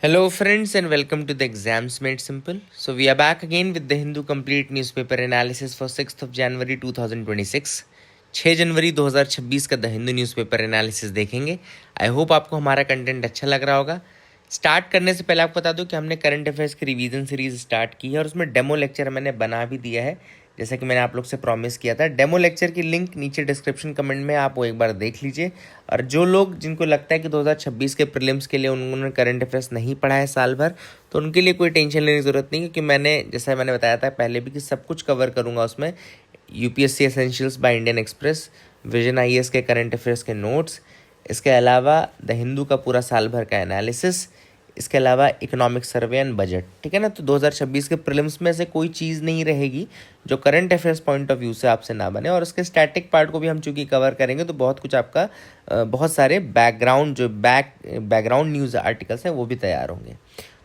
Hello, friends, and welcome to the Exams Made Simple. So, we are back again with the Hindu Complete Newspaper Analysis for 6th of January 2026. 6 जनवरी 2026 का the Hindu newspaper analysis देखेंगे। I hope आपको हमारा content अच्छा लग रहा होगा। Start करने से पहले आपको बता दूं कि हमने करंट अफेयर्स की रिवीजन सीरीज स्टार्ट की है और उसमें डेमो लेक्चर मैंने बना भी दिया है, जैसा कि मैंने आप लोग से प्रॉमिस किया था। डेमो लेक्चर की लिंक नीचे डिस्क्रिप्शन कमेंट में आप वो एक बार देख लीजिए। और जो लोग जिनको लगता है कि 2026 के प्रीलिम्स के लिए उन्होंने करंट अफेयर्स नहीं पढ़ा है साल भर, तो उनके लिए कोई टेंशन लेने की ज़रूरत नहीं, क्योंकि जैसा मैंने बताया था पहले भी कि सब कुछ कवर करूँगा उसमें। UPSC essentials by Indian express, vision IAS के करंट अफेयर्स के नोट्स, इसके अलावा द हिंदू का पूरा साल भर का एनालिसिस, इसके अलावा इकोनॉमिक सर्वे एंड बजट। ठीक है ना। तो 2026 के प्रीलिम्स में से कोई चीज़ नहीं रहेगी जो current affairs point of view से आपसे ना बने। और उसके स्टैटिक पार्ट को भी हम चूंकि कवर करेंगे तो बहुत कुछ आपका बहुत सारे बैकग्राउंड न्यूज़ आर्टिकल्स हैं वो भी तैयार होंगे।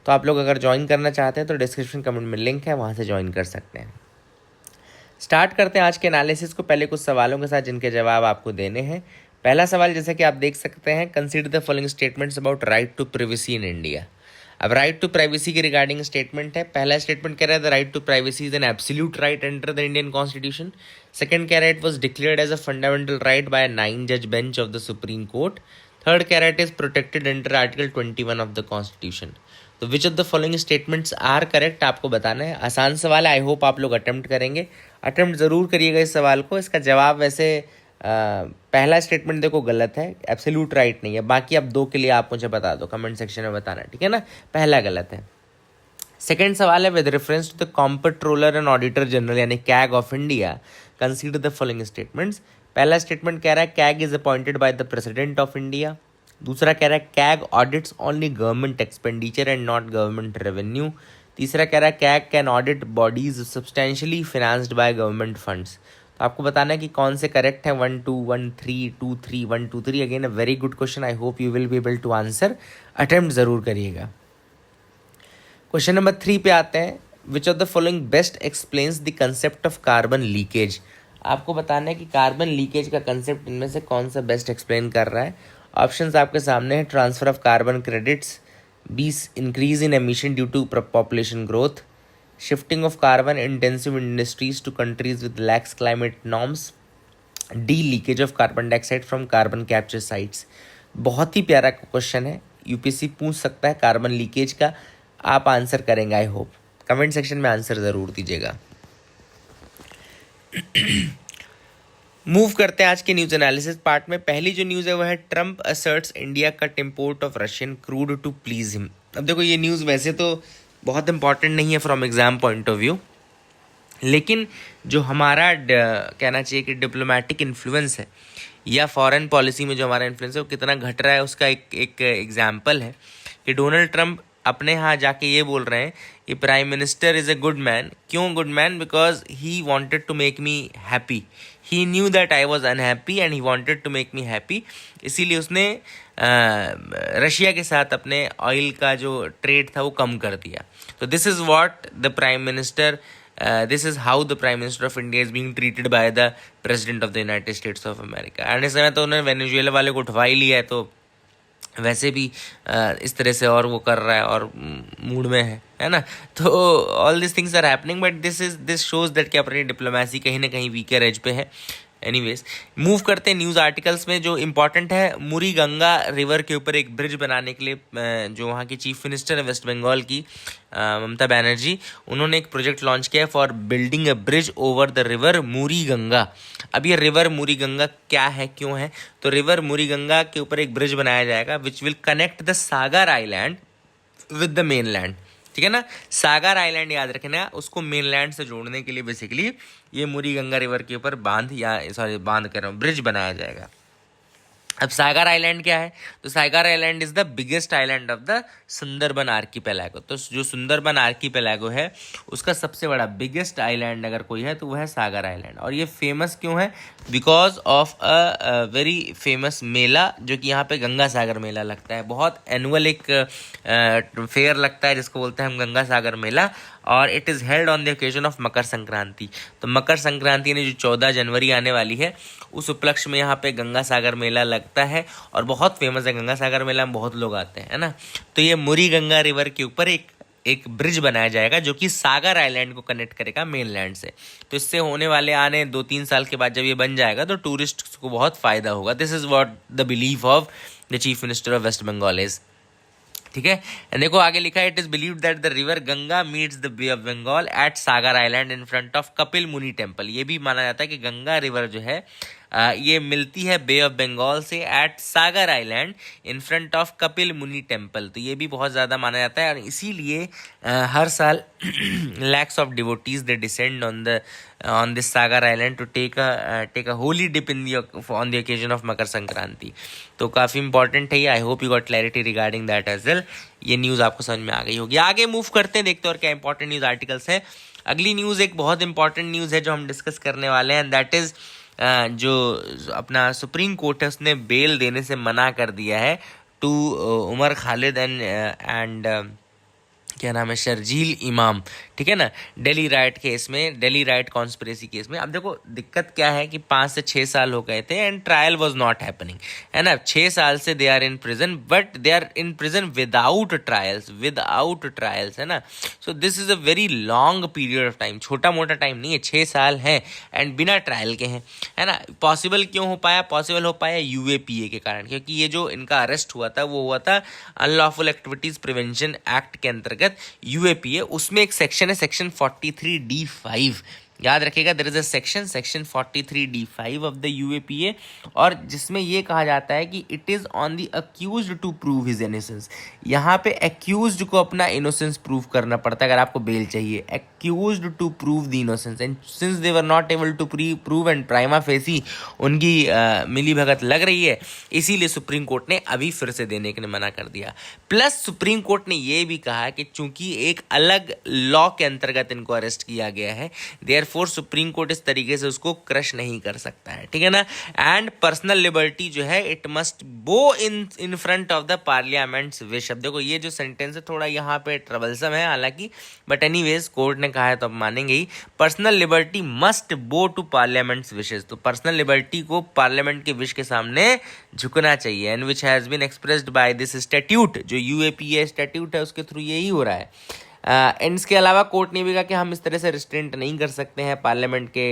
तो आप लोग अगर ज्वाइन करना चाहते हैं तो डिस्क्रिप्शन कमेंट में लिंक है, वहाँ से ज्वाइन कर सकते हैं। स्टार्ट करते हैं आज के एनालिसिस को पहले कुछ सवालों के साथ जिनके जवाब आपको देने हैं। पहला सवाल जैसा कि आप देख सकते हैं, consider the following statements about right to privacy in India. अब राइट टू प्राइवेसी के रिगार्डिंग स्टेटमेंट है। पहला स्टेटमेंट कह रहा है the right to privacy is an absolute right under the Indian constitution. Second कह रहा है it was declared as a fundamental right by 9 जज bench of the Supreme Court. Third कह रहा है it is protected under article 21 of the constitution. तो which of the following statements are correct आपको बताना है। आसान सवाल है, आई होप आप लोग अटेम्प्ट करेंगे। अटेम्प्ट ज़रूर करिएगा इस सवाल को। इसका जवाब वैसे पहला स्टेटमेंट देखो गलत है, एब्सोल्यूट राइट नहीं है। बाकी अब दो के लिए आप मुझे बता दो, कमेंट सेक्शन में बताना, ठीक है ना। पहला गलत है। सेकेंड सवाल है with reference to the comptroller and auditor general यानी CAG of India, consider the following statements. पहला स्टेटमेंट कह रहा है CAG is appointed by the president of India. दूसरा कह रहा है CAG audits only government expenditure and not government revenue. तीसरा कह रहा है CAG can audit bodies substantially financed by government funds. तो आपको बताना है कि कौन से करेक्ट है। 1 2 1 3 2 3 1 2 3। Again a very good question, I hope you will be able to answer. Attempt जरूर करिएगा। क्वेश्चन नंबर 3 पे आते हैं। Which of the following best explains the concept of carbon leakage. आपको बताना है कि कार्बन लीकेज का कंसेप्ट इनमें से कौन सा बेस्ट एक्सप्लेन कर रहा है। ऑप्शंस आपके सामने है। Transfer of carbon credits, B increase in emission due to population growth, shifting of carbon intensive industries to countries with lax climate norms, D leakage of carbon dioxide from carbon capture sites. बहुत ही प्यारा question है, UPSC पूछ सकता है carbon leakage का। आप answer करेंगे आई होप। कमेंट सेक्शन में आंसर ज़रूर दीजिएगा। मूव करते हैं आज के न्यूज़ एनालिसिस पार्ट में। पहली जो न्यूज़ है वो है Trump asserts India cut import of Russian crude to please him. अब देखो ये न्यूज़ वैसे तो बहुत इंपॉर्टेंट नहीं है from exam point of view, लेकिन जो हमारा कहना चाहिए कि डिप्लोमेटिक इन्फ्लुएंस है या फॉरेन पॉलिसी में जो हमारा इन्फ्लुएंस है वो कितना घट रहा है उसका एक एग्जाम्पल है कि डोनाल्ड ट्रंप अपने यहाँ जाके ये बोल रहे हैं कि prime minister is a good man. क्यों good man? Because he wanted to make me happy. He knew that I was unhappy and he wanted to make me happy. इसीलिए उसने रशिया के साथ अपने ऑयल का जो ट्रेड था वो कम कर दिया। तो this is what the prime minister this is how the prime minister of India is being treated by the president of the United states of America. And इस समय तो उन्होंने वेनेजुएला वाले को उठवा ही लिया है, तो वैसे भी इस तरह से और वो कर रहा है और मूड में है ना। तो all this things are happening, but this shows that कि अपनी डिप्लोमेसी कहीं ना कहीं वीकर एज पे है। एनीवेज मूव करते हैं न्यूज़ आर्टिकल्स में। जो इम्पोर्टेंट है, मुरी गंगा रिवर के ऊपर एक ब्रिज बनाने के लिए जो वहाँ की चीफ मिनिस्टर है वेस्ट बंगाल की ममता बनर्जी, उन्होंने एक प्रोजेक्ट लॉन्च किया for building a bridge over the river Muri Ganga. अब ये रिवर मुरी गंगा क्या है, क्यों है? तो रिवर मुरी गंगा के ऊपर एक ब्रिज बनाया जाएगा which will connect the Sagar island with the mainland. ठीक है ना। सागर आइलैंड याद रखना, उसको मेनलैंड से जोड़ने के लिए बेसिकली ये मुरी गंगा रिवर के ऊपर बांध कर रहा हूँ, ब्रिज बनाया जाएगा। अब सागर आइलैंड क्या है? तो Sagar island is the biggest island of the Sundarban archipelago. तो जो सुंदरबन आर्कीपेलागो है उसका सबसे बड़ा बिगेस्ट आइलैंड अगर कोई है तो वह है सागर आइलैंड। और ये फेमस क्यों है? Because of a very famous mela जो कि यहाँ पे गंगा सागर मेला लगता है। बहुत एनुअल एक फेयर लगता है जिसको बोलते हैं हम गंगा सागर मेला। और it is held on the occasion of Makar Sankranti. तो मकर संक्रांति ने जो 14 जनवरी आने वाली है उस उपलक्ष्य में यहाँ पे गंगा सागर मेला लगता है और बहुत फेमस है। गंगा सागर मेला में बहुत लोग आते हैं, है ना। तो ये मुरी गंगा रिवर के ऊपर एक ब्रिज बनाया जाएगा जो कि सागर आइलैंड को कनेक्ट करेगा मेनलैंड से। तो इससे होने वाले आने 2-3 साल के बाद जब ये बन जाएगा तो टूरिस्ट को बहुत फ़ायदा होगा। This is what the belief of the chief minister of West Bengal is. ठीक है, देखो आगे लिखा है, it is believed that the river Ganga meets the Bay of Bengal at Sagar Island in front of Kapil Muni temple. ये भी माना जाता है कि गंगा रिवर जो है ये मिलती है बे ऑफ बंगाल से at Sagar Island in front of Kapil Muni temple. तो ये भी बहुत ज़्यादा माना जाता है और इसीलिए हर साल lakhs of devotees they descend on this Sagar island to take a holy dip on the occasion of Makar Sankranti. तो काफ़ी इंपॉर्टेंट है ये। I hope you got clarity regarding that as well. ये न्यूज़ आपको समझ में आ गई होगी। आगे मूव करते हैं, देखते हैं और क्या इंपॉर्टेंट न्यूज़ आर्टिकल्स है। अगली न्यूज़ एक बहुत इंपॉर्टेंट न्यूज़ है जो हम डिस्कस करने वाले हैं, दैट इज़ जो अपना सुप्रीम कोर्ट है उसने बेल देने से मना कर दिया है टू उमर खालिद एंड क्या नाम है, शर्जील इमाम। ठीक है ना, दिल्ली राइट केस में, दिल्ली राइट कॉन्स्पिरेसी केस में। अब देखो दिक्कत क्या है कि 5 से 6 साल हो गए थे and trial was not happening, है ना। 6 साल से they are in prison, but they are in prison without trials, है ना। So this is a very long period of time, छोटा मोटा टाइम नहीं है, 6 साल है एंड बिना ट्रायल के हैं, है ना। पॉसिबल क्यों हो पाया? पॉसिबल हो पाया UAPA के कारण, क्योंकि ये जो इनका अरेस्ट हुआ था वो हुआ था अनलॉफुल एक्टिविटीज प्रिवेंशन एक्ट के अंतर्गत, UAPA। उसमें एक सेक्शन है, सेक्शन 43D5, याद रखिएगा। There is a section 43D5 of the UAPA, और जिसमें ये कहा जाता है कि it is on the accused to prove his innocence. यहाँ पे अक्यूज्ड को अपना इनोसेंस प्रूव करना पड़ता है अगर आपको बेल चाहिए, accused to prove the innocence. And since they were not able to prove and prima facie उनकी मिली भगत लग रही है, इसीलिए सुप्रीम कोर्ट ने अभी फिर से देने के लिए मना कर दिया। प्लस सुप्रीम कोर्ट ने ये भी कहा कि चूंकि एक अलग लॉ के अंतर्गत इनको अरेस्ट किया गया है, देयरफॉर सुप्रीम कोर्ट इस तरीके से उसको क्रश नहीं कर सकता है, ठीक है ना। एंड पर्सनल लिबर्टी जो है इट मस्ट बो इन front of the parliaments wish. अब देखो ये जो सेंटेंस है थोड़ा यहाँ पे ट्रबलसम है हालांकि, बट एनीवेज कोर्ट ने कहा है तो अब मानेंगे ही। Personal liberty must bow to parliament's wishes, तो पर्सनल लिबर्टी को पार्लियामेंट के विश के सामने झुकना चाहिए। And which has been expressed by this statute, जो UAPA स्टैट्यूट है उसके थ्रू यही हो रहा है। एंड इसके अलावा कोर्ट ने भी कहा कि हम इस तरह से रिस्ट्रेंट नहीं कर सकते हैं पार्लियामेंट के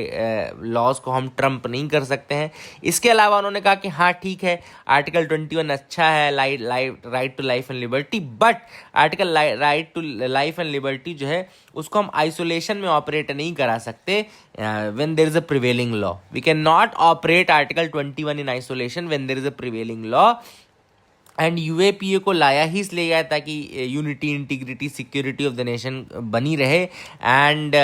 लॉज को, हम ट्रम्प नहीं कर सकते हैं। इसके अलावा उन्होंने कहा कि हाँ ठीक है, आर्टिकल 21 अच्छा है, right to life and liberty, but article right to life and liberty जो है उसको हम आइसोलेशन में ऑपरेट नहीं करा सकते when there is a prevailing law. We can not operate article 21 in isolation when there is a prevailing law. And UAPA को लाया ही इसलिए गया ताकि unity, integrity, security of the nation बनी रहे। एंड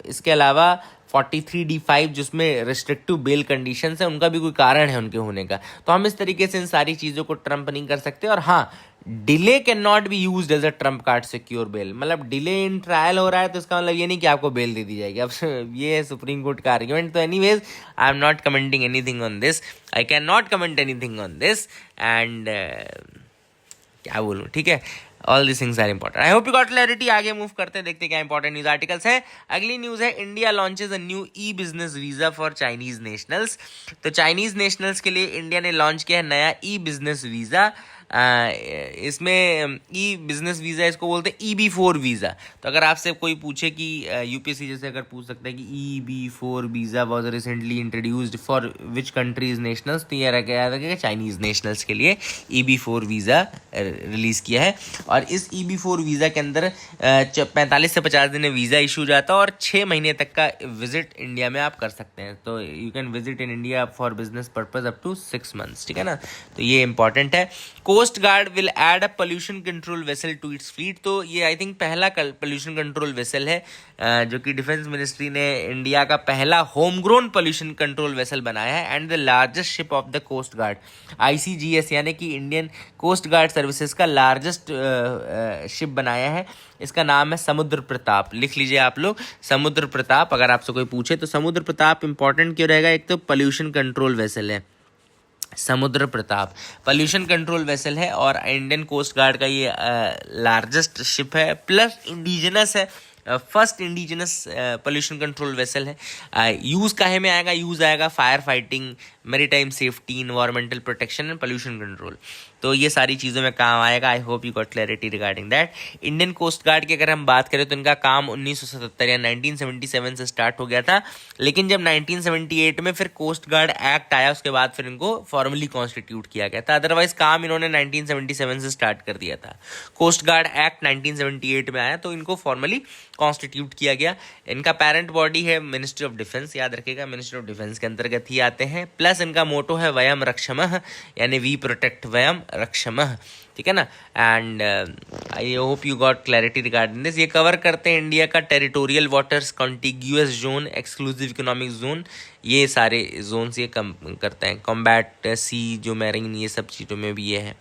इसके अलावा 43D5 जिसमें रिस्ट्रिक्टिव बेल कंडीशंस है उनका भी कोई कारण है उनके होने का। तो हम इस तरीके से इन सारी चीज़ों को ट्रम्प नहीं कर सकते। और हाँ, delay can not be used as a trump card secure bail, मतलब डिले इन ट्रायल हो रहा है तो इसका मतलब ये नहीं कि आपको बेल दे दी जाएगी। अब ये है सुप्रीम कोर्ट का आर्ग्यूमेंट। तो anyways I am not commenting anything on this, I can not comment anything on this and क्या बोलूँ, ठीक है। All this things are important. I hope you got clarity. आगे मूव करते हैं, देखते हैं क्या इंपॉर्टेंट न्यूज आर्टिकल्स हैं। अगली न्यूज है, India launches a new business visa for Chinese nationals. तो चाइनीज नेशनल्स के लिए इंडिया ने लॉन्च किया है नया बिजनेस वीजा। इसमें बिजनेस वीज़ा इसको बोलते हैं EB4 वीज़ा। तो अगर आपसे कोई पूछे कि UPSC जैसे अगर पूछ सकता है कि EB4 visa was recently introduced for which countries nationals, तो ये रखेगा चाइनीज़ नेशनल्स के लिए EB4 वीज़ा रिलीज़ किया है। और इस EB4 वीज़ा के अंदर 45 से 50 दिन में वीज़ा इशू जाता है और 6 महीने तक का विजिट इंडिया में आप कर सकते हैं। तो you can visit in India for business purpose up to 6 months, ठीक है ना। तो ये इंपॉर्टेंट है। Coast guard will add a pollution control vessel to its fleet. तो ये आई थिंक पहला पोल्यूशन कंट्रोल वेसल है जो कि डिफेंस मिनिस्ट्री ने इंडिया का पहला home grown pollution control vessel बनाया है and the largest ship of the coast guard, ICGS यानी कि इंडियन कोस्ट गार्ड सर्विसेज का लार्जेस्ट शिप बनाया है। इसका नाम है समुद्र प्रताप। लिख लीजिए आप लोग, समुद्र प्रताप। अगर आपसे कोई पूछे तो समुद्र प्रताप इंपॉर्टेंट क्यों रहेगा? एक तो पोल्यूशन कंट्रोल वेसल है, समुद्र प्रताप पोल्यूशन कंट्रोल वेसल है और इंडियन कोस्ट गार्ड का ये लार्जेस्ट शिप है, प्लस इंडिजिनस है। First indigenous pollution control vessel है। यूज़ काहे में आएगा? यूज़ आएगा fire fighting, maritime safety, environmental protection and pollution control. तो ये सारी चीज़ों में काम आएगा। I hope you got clarity regarding that. Indian coast guard की अगर हम बात करें तो इनका काम 1977 या 1977 से स्टार्ट हो गया था, लेकिन जब 1978 में फिर कोस्ट गार्ड एक्ट आया उसके बाद फिर इनको फॉर्मली कॉन्स्टिट्यूट किया गया था। अदरवाइज काम इन्होंने 1977 से स्टार्ट कर दिया था। कोस्ट गार्ड एक्ट 1978 में आया तो इनको फॉर्मली कॉन्स्टिट्यूट किया गया। इनका पेरेंट बॉडी है मिनिस्ट्री ऑफ डिफेंस, याद रखिएगा मिनिस्ट्री ऑफ डिफेंस के अंतर्गत ही आते हैं। प्लस इनका मोटो है वयम रक्षमः, यानी वी प्रोटेक्ट वयम रक्षमः, ठीक है ना। And I hope you got clarity regarding this. ये कवर करते हैं इंडिया का territorial waters, contiguous zone, exclusive economic zone, ये सारे जोन्स ये कम करते हैं। कॉम्बैट सी जो मैरिन, ये सब चीज़ों में भी ये है।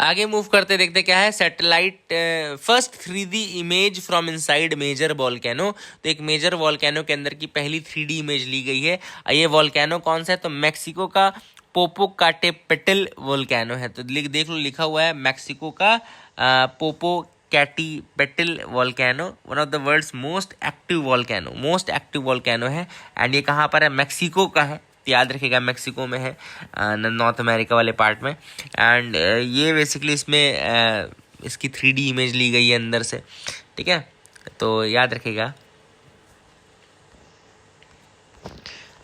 आगे मूव करते देखते क्या है। Satellite first 3D image from inside major volcano. तो एक मेजर वॉल्केनो के अंदर की पहली 3D इमेज ली गई है। ये वॉल्केनो कौन सा है? तो मैक्सिको का पोपोकाटेपेटल वोल्केनो है। तो देख लो लिखा हुआ है मैक्सिको का Popocatepetl volcano, one of the world's most active volcano है। एंड ये कहाँ पर है? मैक्सिको का है, याद रखिएगा मैक्सिको में है, नॉर्थ अमेरिका वाले पार्ट में। एंड ये बेसिकली इसमें इसकी 3D इमेज ली गई है अंदर से, ठीक है, तो याद रखिएगा।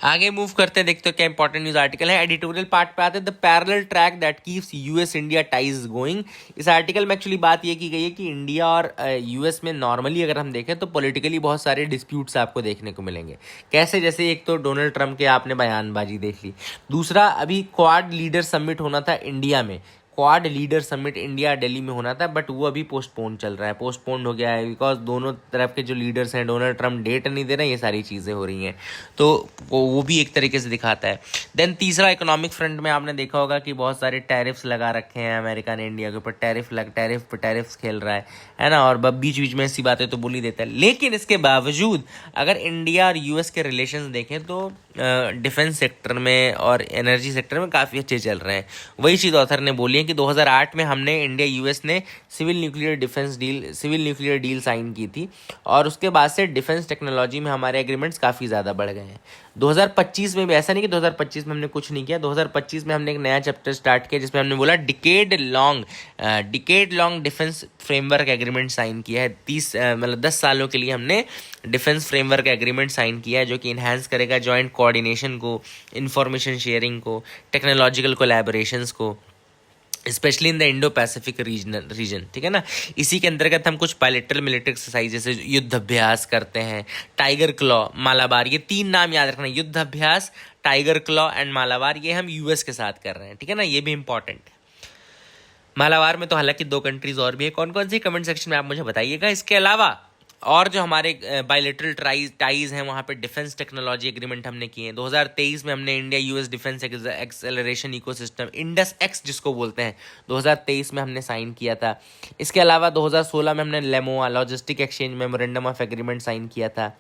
आगे मूव करते हैं, देखते हो क्या इंपॉर्टेंट न्यूज आर्टिकल है। एडिटोरियल पार्ट पे आते हैं। The parallel track that keeps US India ties going. इस आर्टिकल में एक्चुअली बात ये की गई है कि इंडिया और यूएस में नॉर्मली अगर हम देखें तो पॉलिटिकली बहुत सारे डिस्प्यूट्स आपको देखने को मिलेंगे। कैसे? जैसे एक तो डोनाल्ड ट्रंप के आपने बयानबाजी देख ली। दूसरा, अभी क्वाड लीडर समिट होना था इंडिया में, quad leader summit India Delhi में होना था, बट वो अभी पोस्टपोन चल रहा है, पोस्टपोन हो गया है बिकॉज दोनों तरफ के जो लीडर्स हैं, डोनाल्ड ट्रंप डेट नहीं दे रहे हैं, ये सारी चीज़ें हो रही हैं, तो वो भी एक तरीके से दिखाता है। देन तीसरा, इकोनॉमिक फ्रंट में आपने देखा होगा कि बहुत सारे टैरिफ्स लगा रखे हैं अमेरिका ने इंडिया के ऊपर, टैरिफ खेल रहा है ना, और बीच बीच में ऐसी बातें तो बोल ही देता है। लेकिन इसके बावजूद अगर इंडिया और यूएस के रिलेशंस देखें तो डिफेंस सेक्टर में और एनर्जी सेक्टर में काफ़ी अच्छे चल रहे हैं। वही चीज़ ऑथर ने बोली है कि 2008 में हमने इंडिया यूएस ने सिविल न्यूक्लियर डील साइन की थी, और उसके बाद से डिफेंस टेक्नोलॉजी में हमारे एग्रीमेंट्स काफ़ी ज़्यादा बढ़ गए हैं। 2025 में भी ऐसा नहीं कि 2025 में हमने कुछ नहीं किया, 2025 में हमने एक नया चैप्टर स्टार्ट किया जिसमें हमने बोला decade long defence framework agreement sign किया है। 10 सालों के लिए हमने डिफेंस फ्रेमवर्क एग्रीमेंट साइन किया है, जो कि इन्हांस करेगा जॉइंट कोऑर्डिनेशन को, इंफॉर्मेशन शेयरिंग को, टेक्नोलॉजिकल कोलैबोरेशंस को, specially in the Indo Pacific region, ठीक है ना। इसी के अंतर्गत हम कुछ बायलैटरल मिलिट्री एक्सरसाइज जैसे युद्ध अभ्यास करते हैं, टाइगर क्लॉ, मालाबार, ये 3 नाम याद रखना, युद्ध अभ्यास, टाइगर क्लॉ एंड मालाबार, ये हम यूएस के साथ कर रहे हैं, ठीक है ना, ये भी इंपॉर्टेंट है। मालाबार में तो हालांकि 2 कंट्रीज और भी है, कौन कौन सी कमेंट सेक्शन में आप मुझे बताइएगा। इसके अलावा और जो हमारे बायलैटरल टाइज हैं वहाँ पे डिफेंस टेक्नोलॉजी एग्रीमेंट हमने किए हैं। 2023 में हमने India US defence acceleration ecosystem, Indus x जिसको बोलते हैं, 2023 में हमने साइन किया था। इसके अलावा 2016 में हमने LEMOA, logistic exchange memorandum of agreement sign किया था।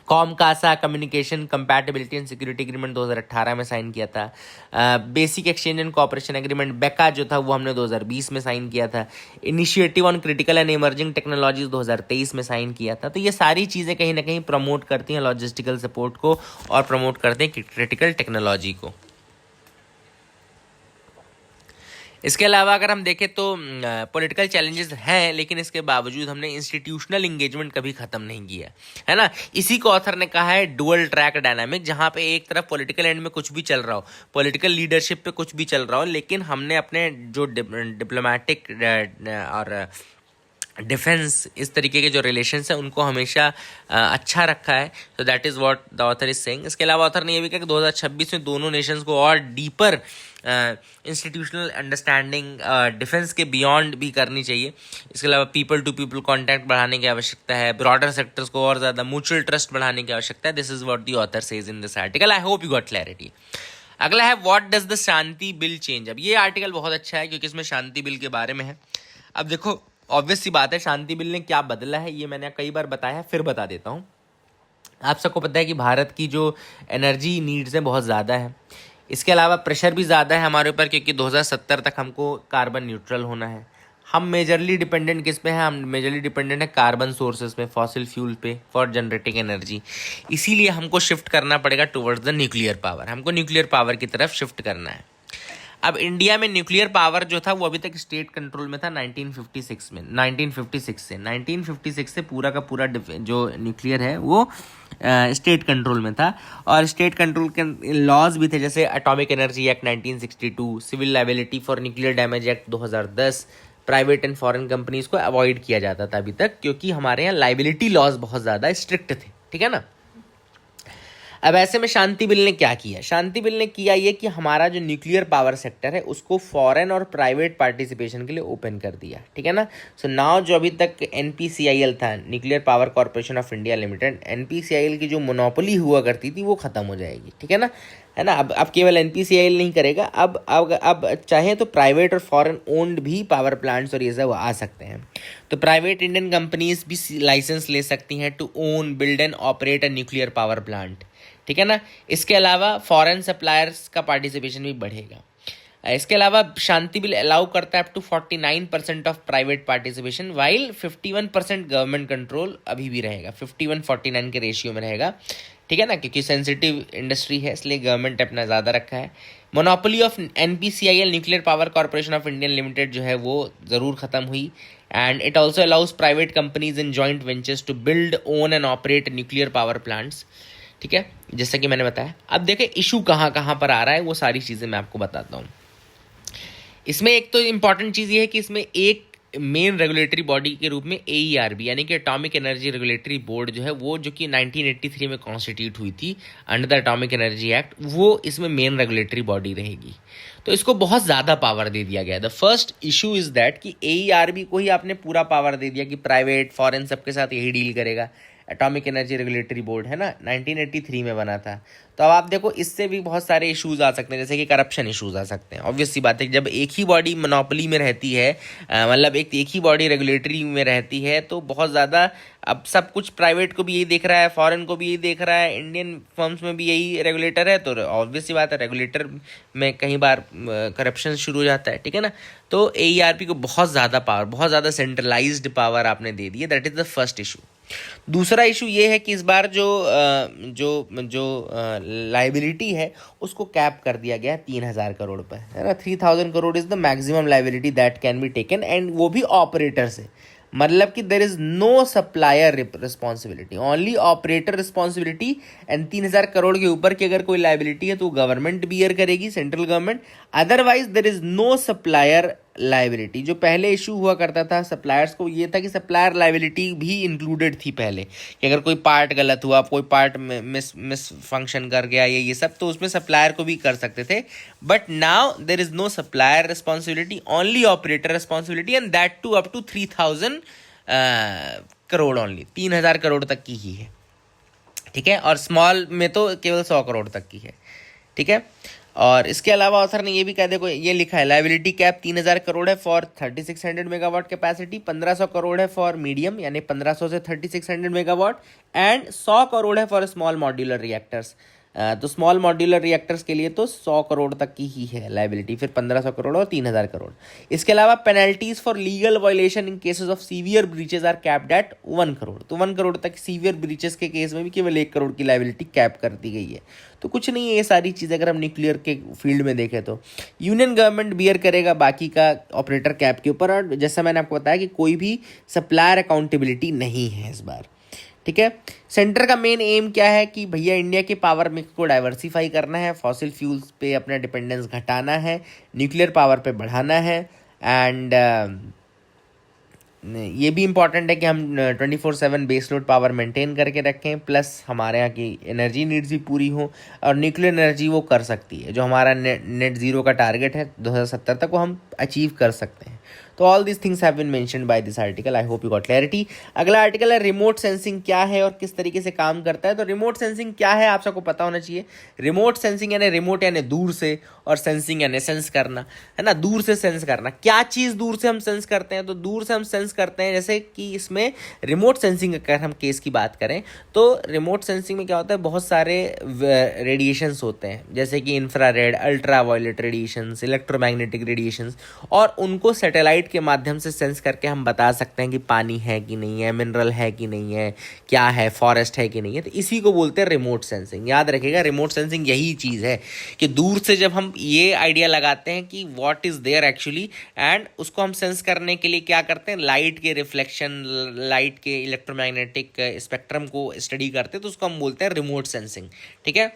COMCASA, communication compatibility and security agreement 2018 में साइन किया था। Basic exchange and cooperation agreement BECA जो था वो हमने 2020 में साइन किया था। Initiative on critical and emerging technologies 2023 में साइन किया था। तो ये सारी चीज़ें कहीं ना कहीं प्रमोट करती हैं लॉजिस्टिकल सपोर्ट को और प्रमोट करते हैं क्रिटिकल टेक्नोलॉजी को। इसके अलावा अगर हम देखें तो पॉलिटिकल चैलेंजेस हैं, लेकिन इसके बावजूद हमने इंस्टीट्यूशनल इंगेजमेंट कभी ख़त्म नहीं किया है ना। इसी को ऑथर ने कहा है डुअल ट्रैक डायनामिक, जहाँ पे एक तरफ पॉलिटिकल एंड में कुछ भी चल रहा हो, पॉलिटिकल लीडरशिप पे कुछ भी चल रहा हो, लेकिन हमने अपने जो डिप्लोमेटिक और डिफेंस इस तरीके के जो रिलेशंस हैं उनको हमेशा अच्छा रखा है। तो that is what the author is saying. इसके अलावा ऑथर ने ये भी कहा कि 2026 में दोनों नेशंस को और डीपर इंस्टीट्यूशनल अंडरस्टैंडिंग डिफेंस के बियॉन्ड भी करनी चाहिए। इसके अलावा पीपल टू पीपल कॉन्टैक्ट बढ़ाने की आवश्यकता है, ब्रॉडर सेक्टर्स को और ज़्यादा म्यूचुअल ट्रस्ट बढ़ाने की आवश्यकता है। This is what the author says in this article. I hope you got clarity. अगला है what does the Shanti bill change. अब ये आर्टिकल बहुत अच्छा है क्योंकि इसमें शांति बिल के बारे में है। अब देखो ऑब्वियस सी बात है, शांति बिल ने क्या बदला है ये मैंने कई बार बताया है, फिर बता देता हूँ। आप सबको पता है कि भारत की जो एनर्जी नीड्स हैं बहुत ज़्यादा है। इसके अलावा प्रेशर भी ज़्यादा है हमारे ऊपर क्योंकि 2070 तक हमको कार्बन न्यूट्रल होना है। हम मेजरली डिपेंडेंट किस पे हैं? हम मेजरली डिपेंडेंट है कार्बन सोर्सेज पे, फॉसिल फ्यूल पे फॉर जनरेटिंग एनर्जी। इसीलिए हमको शिफ्ट करना पड़ेगा टुवर्ड्स द न्यूक्लियर पावर, हमको न्यूक्लियर पावर की तरफ शिफ्ट करना है। अब इंडिया में न्यूक्लियर पावर जो था वो अभी तक स्टेट कंट्रोल में था 1956 में, 1956 से पूरा का पूरा जो न्यूक्लियर है वो स्टेट कंट्रोल में था। और स्टेट कंट्रोल के लॉज भी थे, जैसे atomic energy act 1962, civil liability for nuclear damage act 2010, private and foreign companies को अवॉइड किया जाता था अभी तक, क्योंकि हमारे यहाँ लाइबिलिटी लॉज बहुत ज़्यादा स्ट्रिक्ट थे, ठीक है ना। अब ऐसे में शांति बिल ने क्या किया? शांति बिल ने किया ये कि हमारा जो न्यूक्लियर पावर सेक्टर है उसको फॉरेन और प्राइवेट पार्टिसिपेशन के लिए ओपन कर दिया, ठीक है ना। सो नाउ जो अभी तक NPCIL था, nuclear power corporation of India limited, NPCIL की जो मोनोपोली हुआ करती थी वो खत्म हो जाएगी, ठीक है ना, है ना। अब केवल NPCIL नहीं करेगा, अब चाहे तो प्राइवेट और फॉरेन ओन्ड भी पावर प्लांट्स और ये सब आ सकते हैं। तो प्राइवेट इंडियन कंपनीज भी लाइसेंस ले सकती हैं to own, build and operate a nuclear power plant, ठीक है ना। इसके अलावा फॉरेन सप्लायर्स का पार्टिसिपेशन भी बढ़ेगा। इसके अलावा शांति बिल अलाउ करता है up to 49% of private participation, while 51% government control अभी भी रहेगा, 51-49 के रेशियो में रहेगा, ठीक है ना, क्योंकि सेंसिटिव इंडस्ट्री है इसलिए गवर्नमेंट अपना ज़्यादा रखा है। Monopoly of NPCIL, nuclear power corporation of Indian limited, जो है वो ज़रूर ख़त्म हुई। And it also allows private companies in joint ventures to build, own and operate nuclear power plants, ठीक है, जैसा कि मैंने बताया। अब देखें इशू कहाँ कहाँ पर आ रहा है, वो सारी चीज़ें मैं आपको बताता हूँ। इसमें एक तो इम्पॉर्टेंट चीज़ ये है कि इसमें एक मेन रेगुलेटरी बॉडी के रूप में AERB यानी कि एटॉमिक एनर्जी रेगुलेटरी बोर्ड जो है वो, जो कि 1983 में कॉन्स्टिट्यूट हुई थी under the atomic energy act, वो इसमें मेन रेगुलेटरी बॉडी रहेगी। तो इसको बहुत ज़्यादा पावर दे दिया गया है। The first issue is that कि AERB को ही आपने पूरा पावर दे दिया कि प्राइवेट फॉरेन सबके साथ यही डील करेगा। एटॉमिक एनर्जी रेगुलेटरी बोर्ड है ना, 1983 में बना था। तो अब आप देखो इससे भी बहुत सारे इश्यूज आ सकते हैं, जैसे कि करप्शन इश्यूज आ सकते हैं। ऑब्वियस सी बात है, जब एक ही बॉडी मोनोपोली में रहती है, मतलब एक ही बॉडी रेगुलेटरी में रहती है, तो बहुत ज़्यादा अब सब कुछ प्राइवेट को भी यही देख रहा है, फॉरेन को भी यही देख रहा है, इंडियन फर्म्स में भी यही रेगुलेटर है, तो ऑब्वियस सी बात है रेगुलेटर में कई बार करप्शन शुरू हो जाता है, ठीक है ना। तो AERB को बहुत ज़्यादा पावर, बहुत ज़्यादा सेंट्रलाइज्ड पावर आपने दे दी है। That is the first issue. दूसरा इशू ये है कि इस बार जो लाइबिलिटी है उसको कैप कर दिया गया 3,000 करोड़ पर, है ना। 3,000 crore is the maximum liability that can be taken, and वो भी ऑपरेटर से, मतलब कि there is no supplier responsibility, only operator responsibility. And 3,000 crore के ऊपर की अगर कोई लाइबिलिटी है तो गवर्नमेंट बियर करेगी, central government. Otherwise there is no supplier liability. जो पहले इशू हुआ करता था सप्लायर्स को, ये था कि सप्लायर लाइबिलिटी भी इंक्लूडेड थी पहले, कि अगर कोई पार्ट गलत हुआ, कोई पार्ट मिस फंक्शन कर गया, ये सब, तो उसमें सप्लायर को भी कर सकते थे। But now there is no supplier responsibility, only operator responsibility, and that too up to 3,000 crore only, 3,000 crore तक की ही है, ठीक है। और स्मॉल में तो केवल 100 करोड़ तक की है, ठीक है। और इसके अलावा ऑथर ने ये भी कह देखो, ये लिखा है लाइबिलिटी कैप 3,000 करोड़ है फॉर 3600 मेगावाट कैपेसिटी, 1,500 करोड़ है फॉर मीडियम यानी 1,500 से 3600 मेगावाट, एंड 100 करोड़ है फॉर स्मॉल मॉड्यूलर रिएक्टर्स। तो स्मॉल मॉड्यूलर रिएक्टर्स के लिए तो 100 करोड़ तक की ही है लाइबिलिटी, फिर 1,500 करोड़ और 3,000 करोड़। इसके अलावा penalties for legal violation in cases of severe breaches are capped at 1 crore. तो 1 करोड़ तक सीवियर ब्रीचेस के केस में भी केवल 1 करोड़ की लाइबिलिटी कैप कर दी गई है। तो कुछ नहीं है ये सारी चीज़ें, अगर हम न्यूक्लियर के फील्ड में देखें तो यूनियन गवर्नमेंट बियर करेगा बाकी का ऑपरेटर कैप के ऊपर। और जैसा मैंने आपको बताया कि कोई भी सप्लायर अकाउंटेबिलिटी नहीं है इस बार, ठीक है। सेंटर का मेन एम क्या है कि भैया इंडिया के पावर मिक्स को डाइवर्सिफाई करना है, फॉसिल फ्यूल्स पे अपना डिपेंडेंस घटाना है, न्यूक्लियर पावर पे बढ़ाना है। एंड ये भी इम्पॉर्टेंट है कि हम 24/7 बेस लोड पावर मेंटेन करके रखें, प्लस हमारे यहाँ की एनर्जी नीड्स भी पूरी हो, और न्यूक्लियर एनर्जी वो कर सकती है, जो हमारा नेट ज़ीरो का टारगेट है 2070 तक, वो हम अचीव कर सकते हैं। तो all this things have been mentioned by this article. I hope you got clarity. अगला आर्टिकल है रिमोट सेंसिंग क्या है और किस तरीके से काम करता है। तो रिमोट सेंसिंग क्या है आप सबको पता होना चाहिए। रिमोट सेंसिंग यानी रिमोट यानी दूर से, और सेंसिंग यानी सेंस करना, है ना, दूर से सेंस करना। क्या चीज़ दूर से हम सेंस करते हैं? तो दूर से हम सेंस करते हैं, जैसे कि इसमें रिमोट सेंसिंग अगर हम केस की बात करें तो रिमोट सेंसिंग में क्या होता है, बहुत सारे रेडिएशंस होते हैं, जैसे कि infrared, ultra violet radiations, electromagnetic radiations, और उनको सेट सैटेलाइट के माध्यम से सेंस करके हम बता सकते हैं कि पानी है कि नहीं है, मिनरल है कि नहीं है, क्या है, फॉरेस्ट है कि नहीं है। तो इसी को बोलते हैं रिमोट सेंसिंग। याद रखिएगा, रिमोट सेंसिंग यही चीज़ है कि दूर से जब हम ये आइडिया लगाते हैं कि what is there actually, and उसको हम सेंस करने के लिए क्या करते हैं, लाइट के रिफ्लेक्शन, लाइट के इलेक्ट्रोमैग्नेटिक स्पेक्ट्रम को स्टडी करते हैं, तो उसको हम बोलते हैं रिमोट सेंसिंग। ठीक है।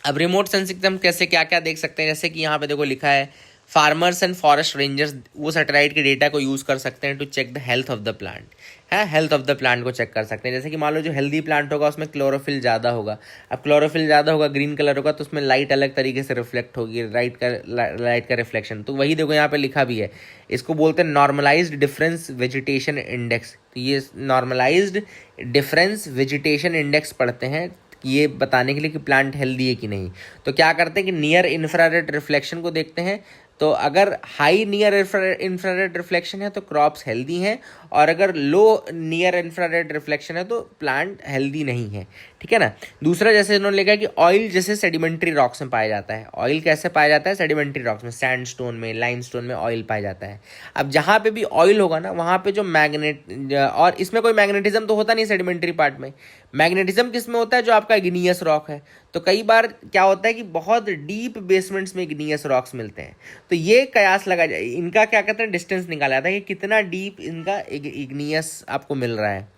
अब रिमोट सेंसिंग से हम कैसे क्या क्या देख सकते हैं, जैसे कि यहाँ पे देखो लिखा है फार्मर्स एंड फॉरेस्ट रेंजर्स वो सैटेलाइट के डेटा को यूज़ कर सकते हैं to check the health of the plant. है, हेल्थ ऑफ द प्लांट को चेक कर सकते हैं। जैसे कि मान लो जो हेल्दी प्लांट होगा उसमें क्लोरोफिल ज़्यादा होगा। अब क्लोरोफिल ज़्यादा होगा, ग्रीन कलर होगा, तो उसमें लाइट अलग तरीके से रिफ्लेक्ट होगी, लाइट का रिफ्लेक्शन। तो वही देखो यहाँ पे लिखा भी है, इसको बोलते हैं नॉर्मलाइज्ड डिफरेंस वेजिटेशन इंडेक्स। तो ये नॉर्मलाइज्ड डिफरेंस वेजिटेशन इंडेक्स पढ़ते हैं ये बताने के लिए कि प्लांट हेल्दी है कि नहीं। तो क्या करते हैं कि नियर इंफ्रारेड रिफ्लेक्शन को देखते हैं, तो अगर हाई नियर इंफ्रारेड रिफ्लेक्शन है तो क्रॉप्स हेल्दी हैं, और अगर लो नियर इंफ्रारेड रिफ्लेक्शन है तो प्लांट हेल्दी नहीं है। ठीक है ना। दूसरा, जैसे इन्होंने लिखा कि ऑयल जैसे सेडिमेंट्री रॉक्स में पाया जाता है। ऑयल कैसे पाया जाता है? सेडिमेंट्री रॉक्स में, सैंडस्टोन में, लाइमस्टोन में ऑयल पाया जाता है। अब जहाँ पे भी ऑयल होगा ना, वहाँ पे जो मैग्नेट, और इसमें कोई मैग्नेटिज्म तो होता नहीं सेडिमेंट्री पार्ट में। मैग्नेटिज्म किस में होता है? जो आपका इग्नियस रॉक है। तो कई बार क्या होता है कि बहुत डीप बेसमेंट्स में इग्नियस रॉक्स मिलते हैं, तो ये कयास लगा जाए, इनका क्या कहते हैं, डिस्टेंस निकाला जाता है कि कितना डीप इनका इग्नियस आपको मिल रहा है।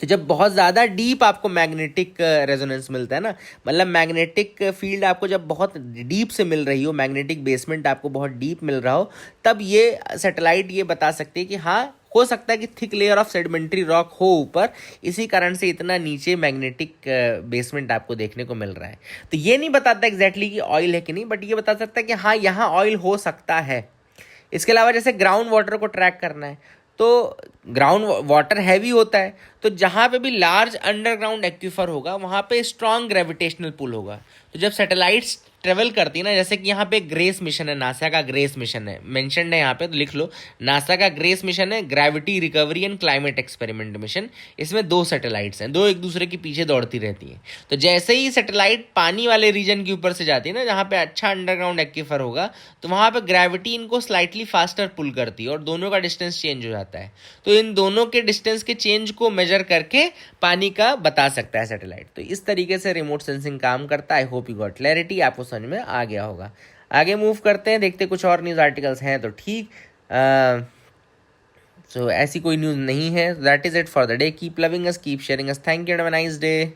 तो जब बहुत ज़्यादा डीप आपको मैग्नेटिक रेजोनेंस मिलता है ना, मतलब मैग्नेटिक फील्ड आपको जब बहुत डीप से मिल रही हो, मैग्नेटिक बेसमेंट आपको बहुत डीप मिल रहा हो, तब ये सैटेलाइट ये बता सकती है कि हाँ, हो सकता है कि thick layer of sedimentary rock हो ऊपर, इसी कारण से इतना नीचे मैग्नेटिक बेसमेंट आपको देखने को मिल रहा है। तो ये नहीं बताता एग्जैक्टली कि ऑयल है कि नहीं, बट ये बता सकता है कि हाँ, यहाँ ऑयल हो सकता है। इसके अलावा जैसे ग्राउंड वाटर को ट्रैक करना है, तो ग्राउंड वाटर हैवी होता है, तो जहाँ पे भी लार्ज अंडरग्राउंड एक्वीफर होगा वहाँ पे स्ट्रॉन्ग ग्रेविटेशनल पुल होगा। तो जब सैटेलाइट्स ट्रेवल करती है ना, जैसे कि यहाँ पे ग्रेस मिशन है, नासा का ग्रेस मिशन है, मेंशन्ड है यहाँ पे, तो लिख लो, नासा का ग्रेस मिशन है gravity recovery and climate experiment mission. इसमें 2 सैटेलाइट्स हैं, 2 एक दूसरे के पीछे दौड़ती रहती हैं। तो जैसे ही सैटेलाइट पानी वाले रीजन के ऊपर से जाती है ना, जहाँ पे अच्छा अंडरग्राउंड एक्वीफर होगा, तो वहाँ पे ग्रेविटी इनको स्लाइटली फास्टर पुल करती है और दोनों का डिस्टेंस चेंज हो जाता है। तो इन दोनों के डिस्टेंस के चेंज को मेजर करके पानी का बता सकता है सैटेलाइट। तो इस तरीके से रिमोट सेंसिंग काम करता है। आई होप यू गॉट क्लैरिटी, आपको समझ में आ गया होगा। आगे मूव करते हैं, देखते कुछ और न्यूज़ आर्टिकल्स हैं तो ठीक। सो ऐसी कोई न्यूज़ नहीं है। That is it for the day. Keep loving us, keep sharing us. Thank you and have a nice day.